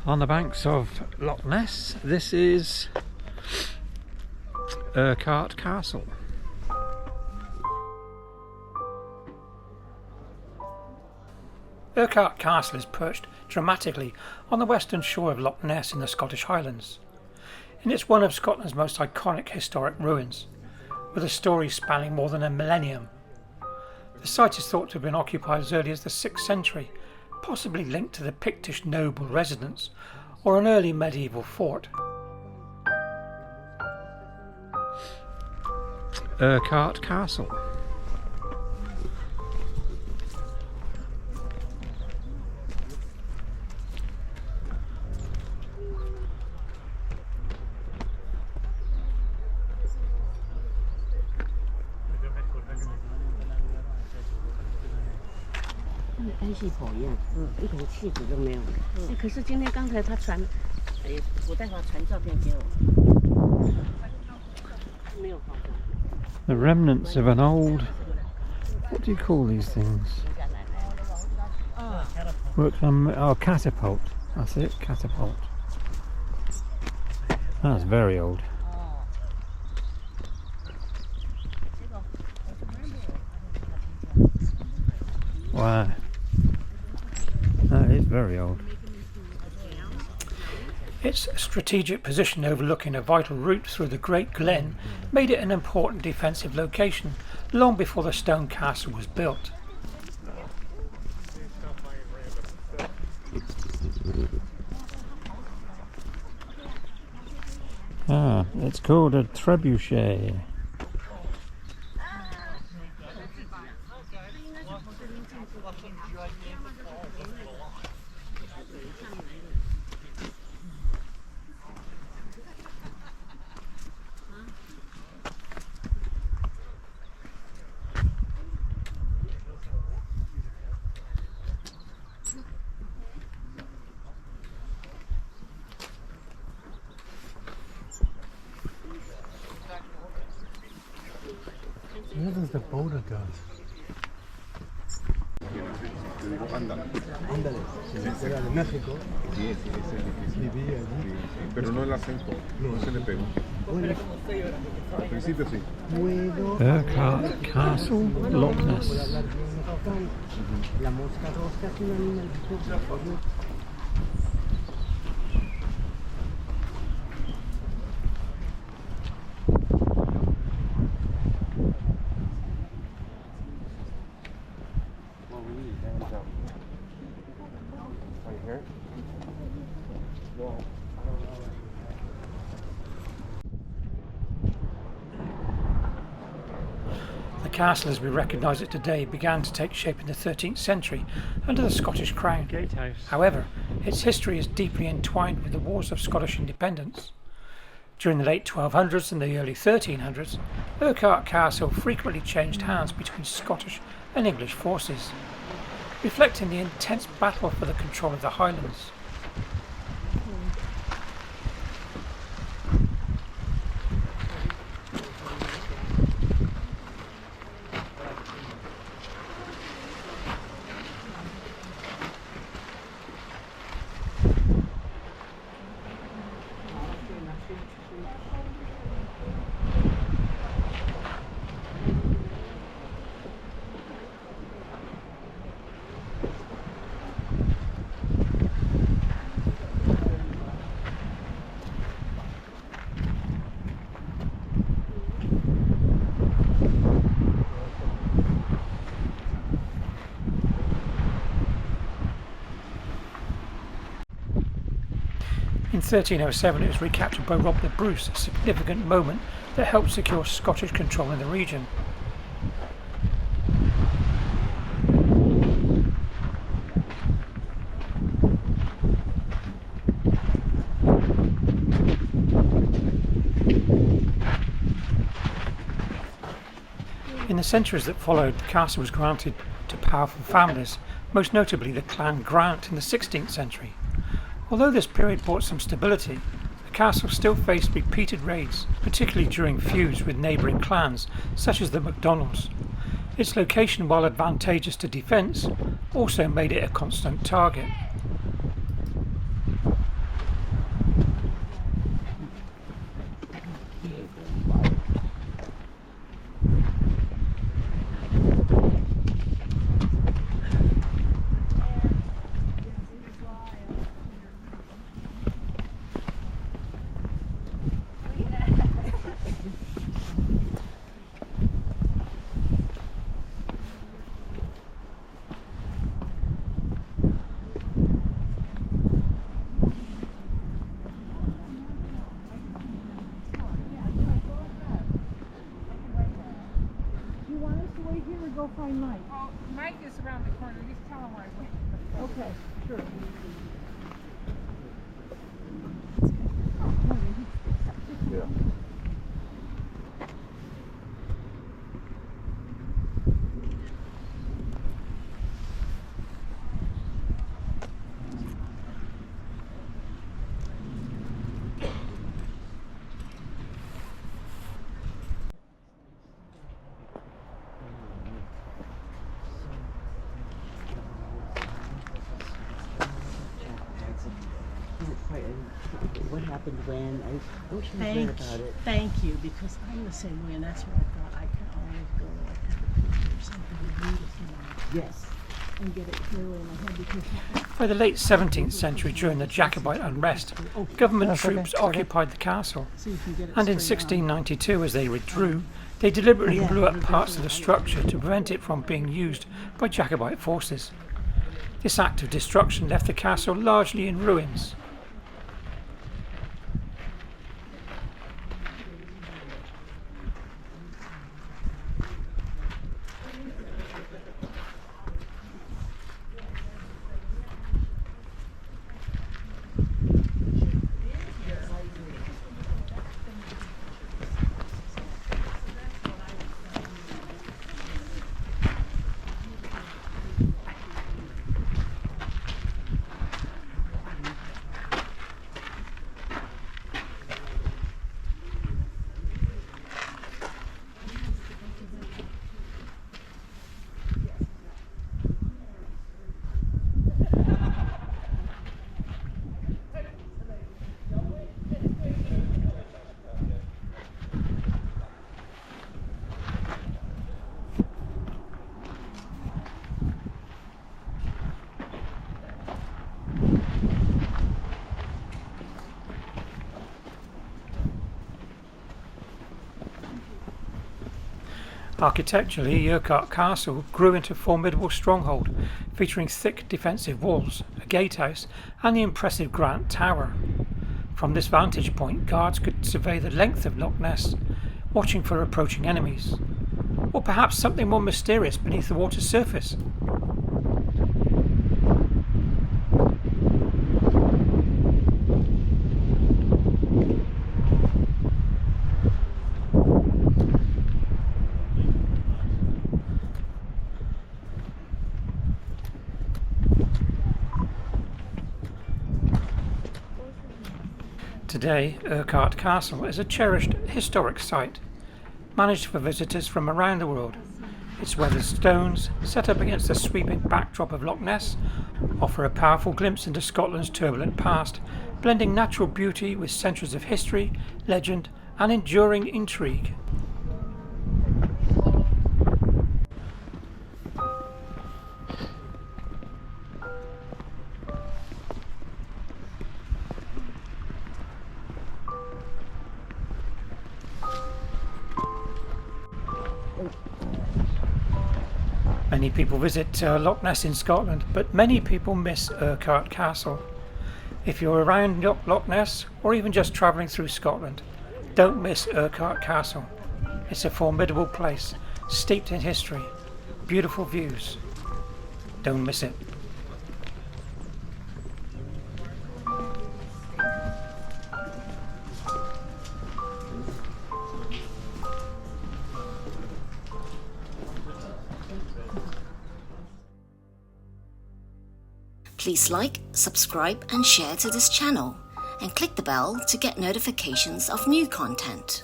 On the banks of Loch Ness, this is Urquhart Castle. Urquhart Castle is perched dramatically on the western shore of Loch Ness in the Scottish Highlands, and it's one of Scotland's most iconic historic ruins, with a story spanning more than a millennium. The site is thought to have been occupied as early as the 6th century, possibly linked to the Pictish noble residence or an early medieval fort. Urquhart Castle. The remnants of an old, what do you call these things? Catapult. That's it, catapult. That's very old. Wow. That is very old. Its strategic position overlooking a vital route through the Great Glen made it an important defensive location long before the stone castle was built. It's called a trebuchet. Where does the border go? Ándale, era de México. Sí, ese es difícil. Vivía allí. Sí, pero no el acento, no se le pegó. Bueno, Al principio sí. Urquhart Castle, Loch Ness. La mosca rosca es una niña. The castle as we recognise it today began to take shape in the 13th century under the Scottish Crown. However, its history is deeply entwined with the wars of Scottish independence. During the late 1200s and the early 1300s, Urquhart Castle frequently changed hands between Scottish and English forces, reflecting the intense battle for the control of the Highlands. In 1307 it was recaptured by Robert Bruce, a significant moment that helped secure Scottish control in the region. In the centuries that followed, the castle was granted to powerful families, most notably the Clan Grant in the 16th century. Although this period brought some stability, the castle still faced repeated raids, particularly during feuds with neighbouring clans, such as the MacDonalds. Its location, while advantageous to defence, also made it a constant target. we go find Mike? Oh, Mike is around the corner. Just tell him where I went. Okay, sure. Yeah. What happened when? I wish we read Thank, about it. thank you, because I'm the same way, and that's what I thought. I can always go like to the pictures and read it, Yes. and get it clearly in my head, because By the late 17th century, during the Jacobite unrest, government troops occupied the castle, so you can get it and in straight on. 1692, as they withdrew, they deliberately blew up parts of the structure to prevent it from being used by Jacobite forces. This act of destruction left the castle largely in ruins. Architecturally, Urquhart Castle grew into a formidable stronghold, featuring thick defensive walls, a gatehouse, and the impressive Grant Tower. From this vantage point, guards could survey the length of Loch Ness, watching for approaching enemies, or perhaps something more mysterious beneath the water's surface. Today, Urquhart Castle is a cherished historic site, managed for visitors from around the world. Its weathered stones, set up against the sweeping backdrop of Loch Ness, offer a powerful glimpse into Scotland's turbulent past, blending natural beauty with centuries of history, legend, and enduring intrigue. Many people visit Loch Ness in Scotland, but many people miss Urquhart Castle. If you're around Loch Ness, or even just travelling through Scotland, don't miss Urquhart Castle. It's a formidable place, steeped in history, beautiful views. Don't miss it. Please like, subscribe and share to this channel, and click the bell to get notifications of new content.